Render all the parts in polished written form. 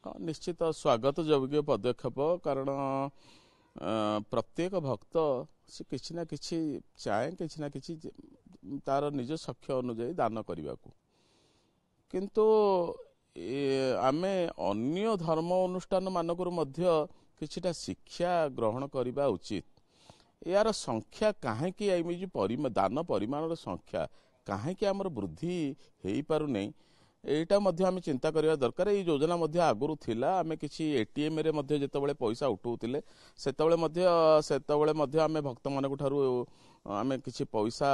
हाँ निश्चित स्वागत योग्य पदक्षेप कारण प्रत्येक भक्त से किसी ना किसी चाहे किसी ना किसी तार निज सख्य अनुजाई दान करने को किंतु आमे अन्य धर्म अनुष्ठान मानकर मध्य किछिटा शिक्षा ग्रहण करने उचित यार संख्या कहीं दान परिमाण संख्या कहीं आमर वृद्धि हो पार नहीं एटा मध्य आमे चिंता करिया दरकार। ये योजना मध्य आगुरु थिला आमे किछि एटीएम रे मध्य जेतबेले पैसा उठौतिले सेतबेले मध्य आमे भक्त मानक ठारू आमे किछि पैसा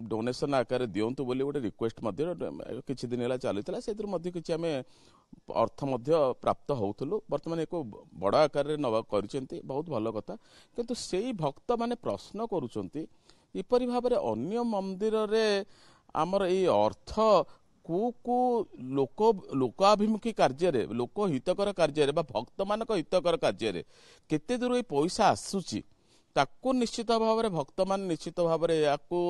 डोनेशन आकार दियंतु बोली गोटे रिक्वेस्ट मध्य किछि दिन होला चलितला सेतिर मध्य किछि आमे अर्थ मध्य प्राप्त होउथलु वर्तमान एको बड़ आकार रे नवा करिसेंती बहुत भलो कथा किंतु सेही भक्त माने प्रश्न करूचंती इपरि भाबरे अन्य मंदिर रे आमर ये अर्थ कु लोकाभिमुखी कार्य लोक हितकर कार्य भक्त मान हितकर कार्य केते दूर ये पैसा आसुची ताकू निश्चित भाव में भक्त मान निश्चित भाव में याकू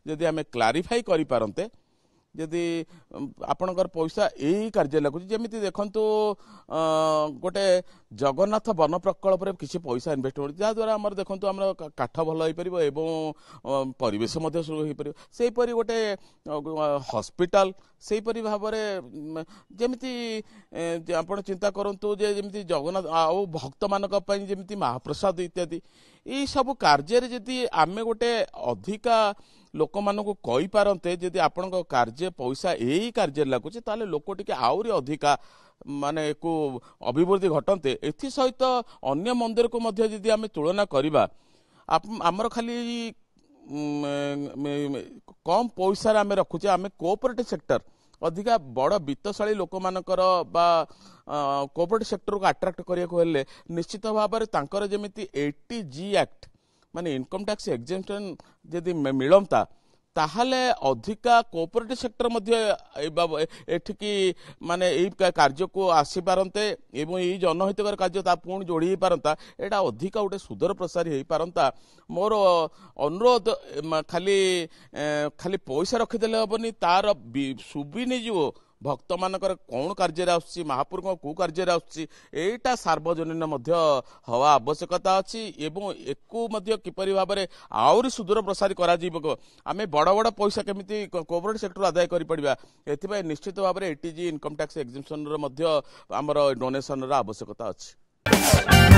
जदि आमे क्लारिफाई करि पारंते जदि आपणकर पैसा यही कार्य लगुच जमी देखु गोटे जगन्नाथ वन प्रकल्प किसी पैसा इन्वेस्टमेंट जहाद्वारा आम देखु आम काठ भल हो पार एवं परिवेश सेहीपरि गोटे हॉस्पिटल सेहीपरि भाव में जमी आप चिंता करूँ जमी जगन्नाथ आउ भक्त मानी जमी महाप्रसाद इत्यादि यही सब कार्य जदि आम गोटे अधिका लोक मानक कही पारते जदि आपण कार्य पैसा यही कार्य लगुच ताले लोक टिके आउरी अधिका माने को अभिवृद्धि घटन्ते एथि सहित अन्य मंदिर को मध्य जदि आमे तुलना करिबा आमर खाली कम पैसा आमे रखुचे आमे कोऑपरेटिव सेक्टर अधिका बड़ वित्तशाली लोक मानकर बा कोऑपरेटिव सेक्टर को अट्रैक्ट करिया को हेले निश्चित भाव में तांकर जेमिति 80G एक्ट माने इनकम टैक्स एग्जेम्पशन जदि मिलता ताहले अधिका कोऑपरेटिव सेक्टर मध्य एठिकी माने एई कार्य को आसी पारंते एवं एई जनहितकर कार्य ता पुणी जोड़ी ही पारंता एटा अधिका गोटे सुदर प्रसारी हो पारंता मोर अनुरोध खाली खाली पैसा रखिदेले हेबनी तार सुबिनी जो भक्त मानकर कौन कार्य आसुची महापुरुष को कार्य आसुची एटा सार्वजनीन मध्य हवा आवश्यकता अच्छी एवं एकु मध्य किपरि भाव में आउरी सुदूर प्रसारी करा जीवो आमे बड़ बड़ पैसा केमिति कोऑपरेटिव सेक्टर आदाय करि पड़िबा एथिबाय निश्चित भाव में 80G इनकम टैक्स एग्जेम्पशन रो मध्य हमर डोनेशन रो आवश्यकता अछि।